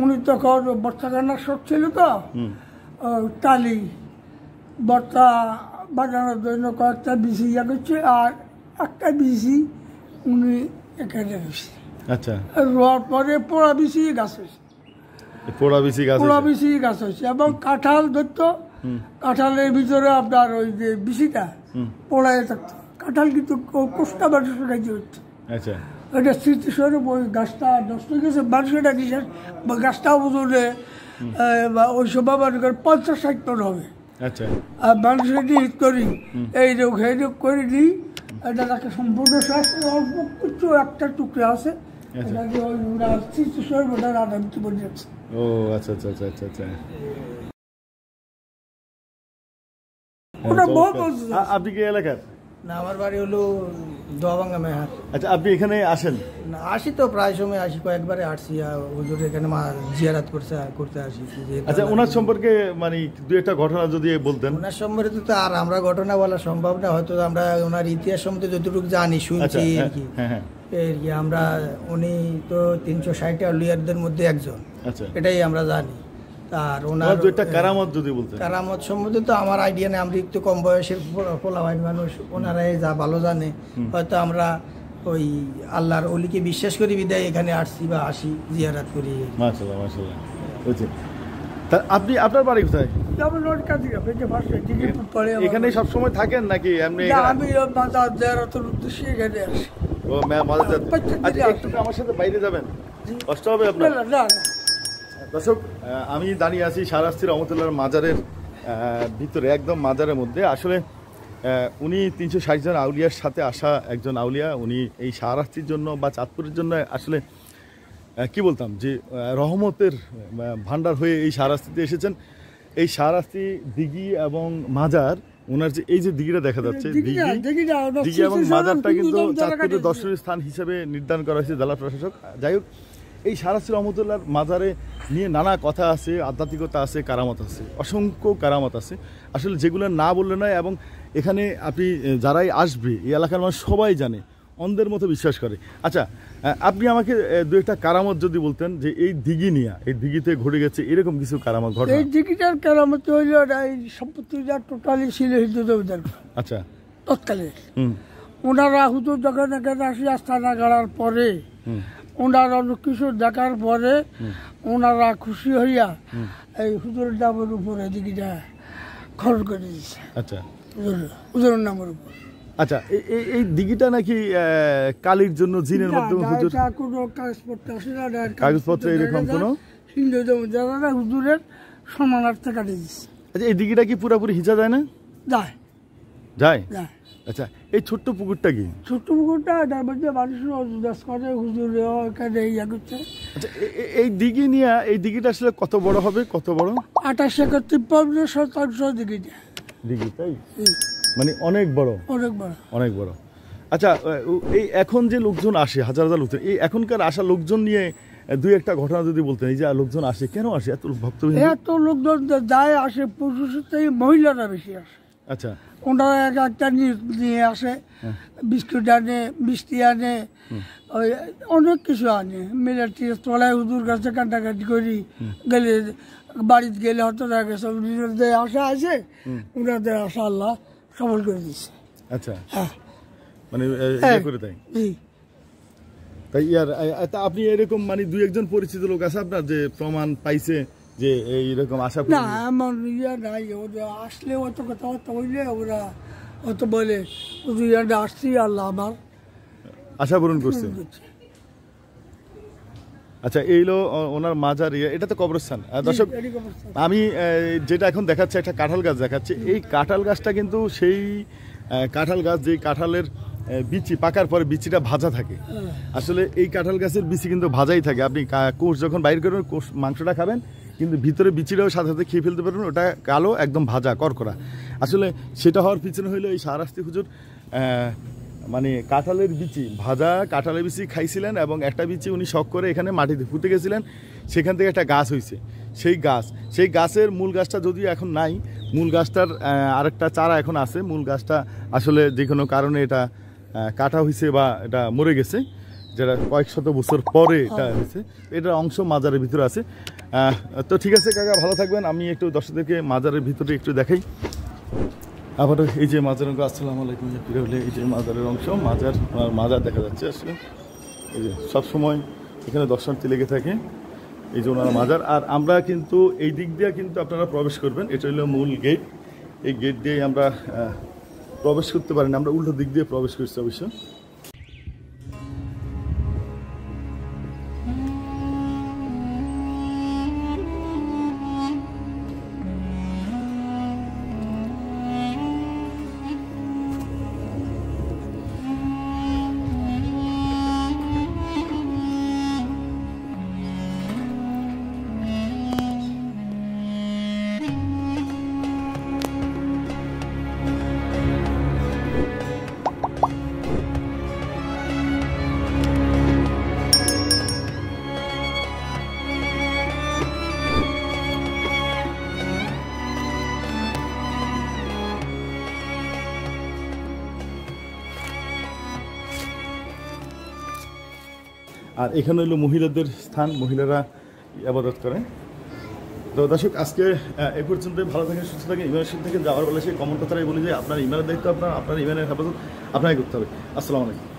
উনি তখন বর্ষা কান্নার শখ ছিল তো, টালি বর্ষা বাজানোর জন্য কয়েকটা বিসি ইয়া করছে, আর একটা বিসি উনি এখানে রয়েছে। আচ্ছা, রোয়ার পরে পোড়া বিসি গাছ হয়েছে, পোড়া বিসি গাছ হয়েছে এবং কাঁঠাল ধরতো, কাঁঠালের ভিতরে আপনার ওই যে বিসিটা পোড়ায় থাকতো, কাঁঠাল কিন্তু কোষ্টা মানুষ খাইতে হচ্ছে। আচ্ছা, ওইটা স্মৃতিস্বরূপ ওই গাছটা নষ্ট হয়ে গেছে, মানুষটা কিসের গাছটা ওজনে ওই সময় মানুষের 50-60 টন হবে। আচ্ছা, আর মানুষের ঈদ করি এই রোগ এই রোগ করে দিই, এটা তাকে সম্পূর্ণ শেষ, অল্প কিছু একটা টুকরা আছে, এটাকে ওই স্মৃতিস্বরূপ ওটা রান্নাবিতি করে যাচ্ছে। ও আচ্ছা আচ্ছা আচ্ছা আচ্ছা আচ্ছা। আপনি কি এলাকার? না, আমার বাড়ি হলো দোয়াবাঙ্গা মেহার। আচ্ছা, আপনি এখানে আসেন? না, আসি তো প্রায় সময় আসি, কয়েকবারে আসছি, হুজুর এখানে জিয়ারাত করতে আসি। আচ্ছা, ওনার সম্পর্কে মানে দু একটা ঘটনা যদি বলতেন। ওনার সম্পর্কে তো আর আমরা ঘটনা বলা সম্ভব না, হয়তো আমরা ওনার ইতিহাস সম্বন্ধে যতটুকু জানি শুনছি আর কি। আমরা উনি তো 360 আউলিয়াদের মধ্যে একজন, এটাই আমরা জানি। আর ওনার দুইটা কারামত যদি বলতেন। কারামত সম্বন্ধে তো আমার আইডিয়া নেই, আমরা একটু কম বয়সের পোলাভাই মানুষ, ওনারাই যা ভালো জানে। হয়তো আমরা ওই আল্লাহর ওলিকে বিশ্বাস করি বিদায় এখানে আসছি বা আসি, জিয়ারাত করি। মাশাআল্লাহ মাশাআল্লাহ। বুঝছি। তা আপনি আপনার বাড়ি কোথায়? এখানে সব সময় থাকেন নাকি এমনি? আমি মাজার জিয়ারতের উদ্দেশ্যে এখানে আসি। ও মাজার। আচ্ছা, একটু আমার সাথে বাইরে যাবেন, কষ্ট হবে আপনার? না। দর্শক, আমি দাঁড়িয়ে আছি শাহরাস্তি রহমতুল্লাহর মাজারের ভিতরে, একদম মাজারের মধ্যে। আসলে উনি 360 জন আউলিয়ার সাথে আসা একজন আউলিয়া। উনি এই শাহরাস্তির জন্য বা চাঁদপুরের জন্য আসলে কি বলতাম যে রহমতের ভান্ডার হয়ে এই শাহরাস্তিতে এসেছেন। এই শাহরাস্তি দিঘি এবং মাজার, ওনার যে এই যে দিঘিটা দেখা যাচ্ছে, দিঘি এবং মাজারটা কিন্তু চাঁদপুরের দর্শনীয় স্থান হিসেবে নির্ধারণ করা হয়েছে জেলা প্রশাসক। যাই হোক, এই শাহরাস্তি রহমতুল্লাহর মাজারে নিয়ে নানা কথা আছে, আধ্যাত্মিকতা আছে, কারামত আছে, অসংখ্য কারামত আছে, আসলে যেগুলো না বললে নয়। এবং এখানে আপনি যারাই আসবে, এই এলাকার মানুষ সবাই জানে, অন্ধের মতো বিশ্বাস করে। আচ্ছা, আপনি আমাকে দু একটা কারামত যদি বলতেন যে এই দিঘি নিয়ে, এই দিঘিতে ঘটে গেছে এরকম কিছু কারামত ঘটনা। এই দিঘিটার কারামত হইল এই সম্পত্তিটা টোটালি ছিল হিন্দুদের। আচ্ছা, তৎকালে ওনারা হুজুর যখন এখানে আসি আস্তানা গাড়ার পরে, ওনারা অনেক কিছু দেখার পরে ওনারা খুশি হইয়া এই হুজুরের নামের উপরে দিঘিটা খরচ করে দিচ্ছে। আচ্ছা, হুজুরের নামের উপর। আচ্ছা, এই দিঘিটা নাকি কালির জন্য জিনের মাধ্যমে হুজুর কোনো কাগজপত্র আসে না, কাগজপত্র এরকম কোনো হিন্দুদের যারা হুজুরের সম্মানার্থে কাটিয়ে দিচ্ছে। আচ্ছা, এই দিঘিটা কি পুরাপুরি হিজা যায় না? যায় যায়। আচ্ছা, এই ছোট্ট পুকুরটা কি? ছোট্ট পুকুরটা তার মধ্যে মানুষ করে হুজুরে এখানে ইয়া করছে। আচ্ছা, এই দিঘি নিয়ে, এই দিঘিটা আসলে কত বড় হবে? কত বড়? 58-53 দিঘিটা। দিঘি তাই মানে অনেক বড়, অনেক বড়, অনেক বড়। আচ্ছা, এই এখন যে লোকজন আসে, হাজার হাজার লোকজন, এই এখনকার আসা লোকজন নিয়ে দুই একটা ঘটনা যদি বলতেন। এই যে লোকজন আসে, কেন আসে এত ভক্তবৃন্দ? এত লোকজন যায় আসে, পুরুষের থেকে মহিলারা বেশি আসে। আচ্ছা, ওনারা একটা নিয়ে আসে, বিস্কুট আনে, মিষ্টি আনে, ওই অনেক কিছু আনে, মিলাটি তলায় হুজুর কাছে কান্নাকাটি করি, গেলে বাড়িতে গেলে হয়তো গেছে নিজেদের আশা আছে, ওনাদের আশা আল্লাহ সফল করে দিচ্ছে। আচ্ছা, মানে করে তাই আপনি এরকম মানে দুই একজন পরিচিত লোক আছে আপনার যে প্রমাণ পাইছে যে এইরকম আশা? না, এমন ইয়া নাই। ওরা আসলে অত কথাবার্তা হইলে ওরা অত বলে আসছি, আল্লাহ আমার আশা পূরণ করছে। আচ্ছা, এইলো ওনার মাজার, এটা তো কবরস্থান। দর্শক, আমি যেটা এখন দেখাচ্ছি একটা কাঁঠাল গাছ দেখাচ্ছি। এই কাঁঠাল গাছটা কিন্তু সেই কাঁঠাল গাছ যে কাঁঠালের বিচি পাকার পরে বিচিটা ভাজা থাকে। আসলে এই কাঁঠাল গাছের বিচি কিন্তু ভাজাই থাকে। আপনি কোষ যখন বাইর করবেন, কোষ মাংসটা খাবেন, কিন্তু ভিতরে বিচিটাও সাথে সাথে খেয়ে ফেলতে পারবেন, ওটা কালো একদম ভাজা করকরা। আসলে সেটা হওয়ার পিছনে হইলো এই শাহরাস্তি হুজুর মানে কাঁঠালের বিচি, ভাজা কাঁঠালের বিচি খাইছিলেন, এবং একটা বিচি উনি শখ করে এখানে মাটিতে পুঁতে গেছিলেন, সেখান থেকে একটা গাছ হয়েছে। সেই গাছের মূল গাছটা যদিও এখন নাই, মূল গাছটার আরেকটা চারা এখন আছে। মূল গাছটা আসলে যে কোনো কারণে এটা কাটা হয়েছে বা এটা মরে গেছে। যেটা কয়েক শত বছর পরে এটা হয়েছে, এটার অংশ মাজারের ভিতরে আছে। তো ঠিক আছে কাকা, ভালো থাকবেন। আমি একটু দর্শকদেরকে মাজারের ভিতরে একটু দেখাই। আবার এই যে মাজারের অংশ, আসসালামু আলাইকুম, এই যে মাজারের অংশ, মাজার দেখা যাচ্ছে আসলে। এই যে সবসময় এখানে দর্শনার্থী লেগে থাকে, এই যে ওনার মাজার। আর আমরা কিন্তু এই দিক দিয়ে কিন্তু আপনারা প্রবেশ করবেন, এটা হলো মূল গেট। এই গেট দিয়ে আমরা প্রবেশ করতে পারি না, আমরা উল্টো দিক দিয়ে প্রবেশ করছি অবশ্য। আর এখানে হলো মহিলাদের স্থান, মহিলারা ইবাদত করে। তো দর্শক, আজকে এ পর্যন্ত। ভালো থাকেন, সুস্থ থাকেন, ইমানের সাথে থাকেন। যাওয়ার বেলা সেই কমন কথাটাই বলি যে আপনার ইমানের দায়িত্ব আপনার ইমানের হেফাজত আপনাকে করতে হবে। আসসালামু আলাইকুম।